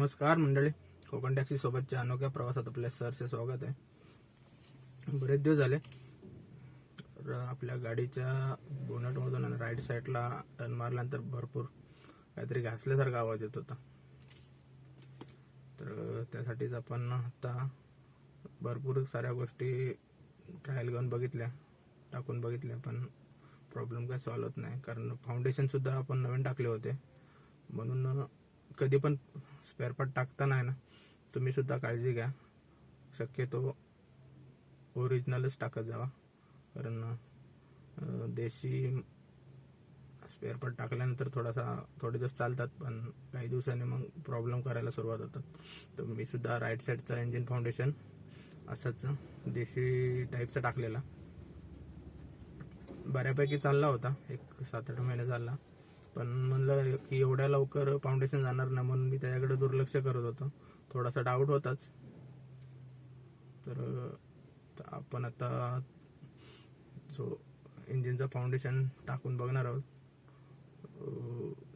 नमस्कार मंडळी, कोकण टॅक्सी सोबतच्या अनोख्या प्रवासात आपल्या सरचे स्वागत आहे. बरेच दिवस झाले तर आपल्या गाडीच्या बोनटमधून आणि राईट साईडला टर्न मारल्यानंतर भरपूर काहीतरी घासल्यासारखा आवाज येत होता. तर त्यासाठीच आपण आता भरपूर साऱ्या गोष्टी ट्रायल घेऊन बघितल्या, टाकून बघितल्या, पण प्रॉब्लेम काय सॉल्व्ह होत नाही. कारण फाउंडेशन सुद्धा आपण नवीन टाकले होते. म्हणून कधी पण स्पेअर पार्ट टाकताना आहे ना, तुम्ही सुद्धा काळजी घ्या. शक्यतो ओरिजिनलच टाकत जावा. कारण देशी स्पेअर पार्ट टाकल्यानंतर थोडे दिवस चालतात, पण काही दिवसांनी मग प्रॉब्लेम करायला सुरुवात होतात. तर मी सुद्धा राईट साईडचा इंजिन फाउंडेशन असंच देशी टाईपचा टाकलेला. बऱ्यापैकी चालला होता, एक 7-8 महिने चालला. पण म्हणलं की एवढ्या लवकर फाउंडेशन जाणार नाही, म्हणून मी त्याच्याकडे दुर्लक्ष करत होतो. थोडासा डाऊट होताच. तर आपण आता जो इंजिनचं फाउंडेशन टाकून बघणार आहोत.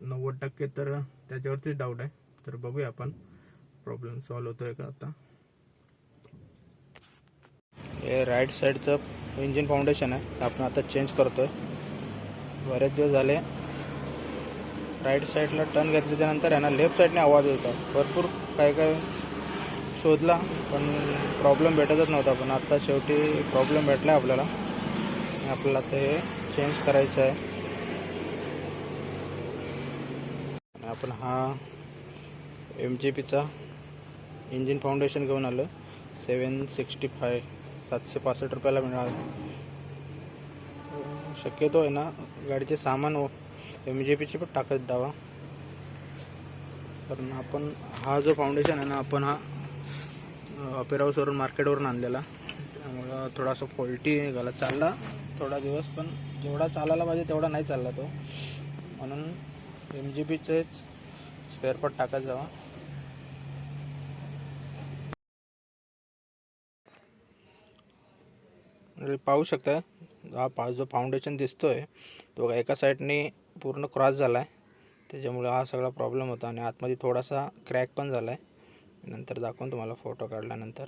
90% तर त्याच्यावरतीच डाऊट आहे. तर बघूया आपण प्रॉब्लेम सॉल्व्ह होतोय का. आता हे राईट साईडचं इंजिन फाउंडेशन आहे, आपण आता चेंज करतोय. बरेच दिवस झाले राईट साईडला टर्न घेतल्यानंतर आहे ना, लेफ्ट साईडने आवाज होता. भरपूर काय शोधला, पण प्रॉब्लेम भेटतच नव्हता. पण आता शेवटी प्रॉब्लेम भेटला आपल्याला. आपल्याला आता हे चेंज करायचं आहे. आपण हा MGPचा इंजिन फाउंडेशन घेऊन आलो. 765 765 रुपयाला मिळालं. शक्यतो आहे ना, गाडीचे सामान MGPची पण टाकत जावा. कारण आपण हा जो फाउंडेशन आहे ना, आपण हा अपेरा हाऊसवरून मार्केटवरून आणलेला. त्यामुळं थोडासा फॉल्टी निघाला. चालला थोडा दिवस, पण जेवढा चालायला पाहिजे तेवढा नाही चालला तो. म्हणून MGPचेच स्पेअर पार्ट टाकत जावा. पाहू शकता, हा जो फाउंडेशन दिसतोय तो एका साईडने पूर्ण क्रॉस झाला आहे. त्याच्यामुळे हा सगळा प्रॉब्लेम होता. आणि आतमध्ये थोडासा क्रॅक पण झाला आहे. नंतर दाखवून तुम्हाला फोटो काढल्यानंतर.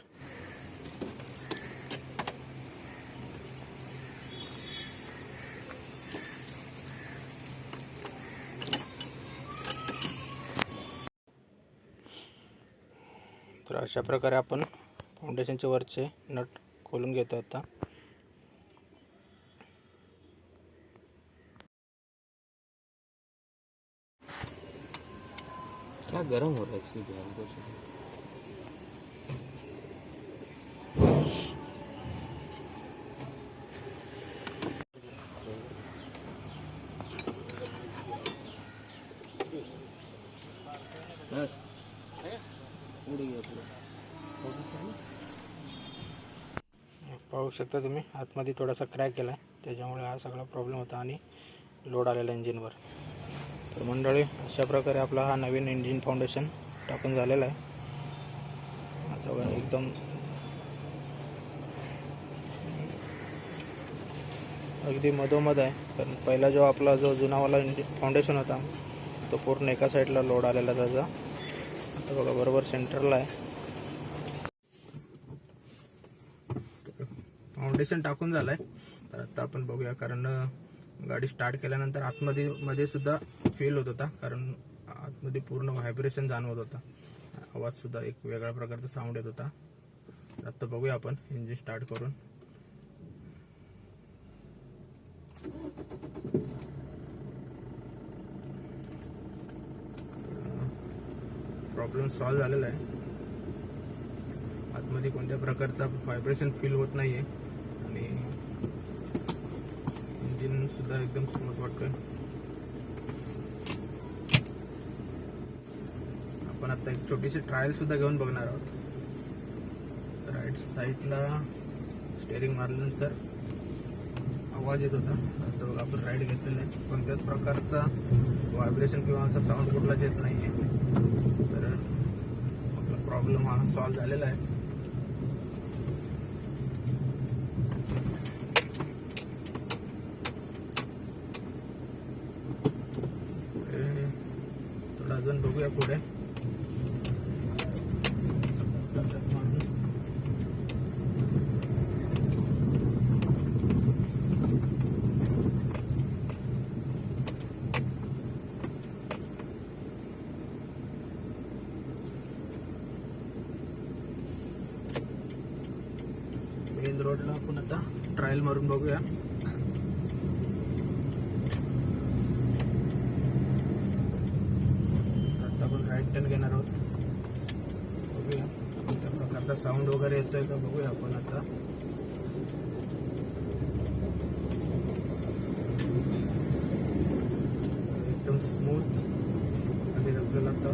तर अशा प्रकारे आपण फाउंडेशनचे वरचे नट खोलून घेतो. आता क्या गरम हो रहा है इसकी बयान को बस उड़ गया पाहू शकता तुम्ही, आतमध्ये थोडासा क्रॅक केला आहे. त्याच्यामुळे हा सगळा प्रॉब्लेम होता आणि लोड आलेला इंजिनवर. तर मंडळी, अशा प्रकारे आपला हा नवीन इंजिन फाउंडेशन टाकून झालेला आहे. आता बघा, एकदम अगदी मधोमध आहे. कारण पहिला जो आपला जो जुनावाला फाउंडेशन होता तो पूर्ण एका साईडला लोड आलेला त्याचा. आता बघा, बरोबर सेंटरला आहे. फाउंडेशन टाकून झालं आहे. तर आता आपण बघूया. कारण गाडी स्टार्ट केल्यानंतर मध्ये सुद्धा फील होत होता. कारण आतमध्ये पूर्ण व्हायब्रेशन जाणवत होता. आवाजसुद्धा एक वेगळ्या प्रकारचा साऊंड येत होता. आता बघूया आपण इंजिन स्टार्ट करून. प्रॉब्लेम सॉल्व्ह झालेला आहे. आतमध्ये कोणत्या प्रकारचा व्हायब्रेशन फील होत नाहीये. आणि इंजिन सुद्धा एकदम स्मूथ वाटतोय. आपण आता एक छोटीशी ट्रायल सुद्धा घेऊन बघणार आहोत. राईट साईडला स्टेअरिंग मारल्यानंतर आवाज येत होता. आता बघा, आपण राईट घेतलेला आहे. कोणत्याच प्रकारचा व्हायब्रेशन किंवा असा साऊंड कुठलाच येत नाहीये. तर आपला प्रॉब्लेम हा सॉल्व्ह झालेला आहे. थोडा अजून बघूया पुढे. रोडला आपण आता ट्रायल मारून बघूया. आता आपण राईट टर्न घेणार आहोत. बघूया कोणत्या प्रकारचा साऊंड वगैरे येतोय का बघूया आपण आता. एकदम स्मूथ आणि आपल्याला आता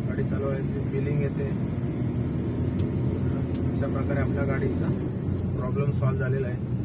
गाडी चालवायची फिलिंग येते. अशा प्रकारे आपल्या गाडीचा प्रॉब्लेम सॉल्व्ह झालेला आहे.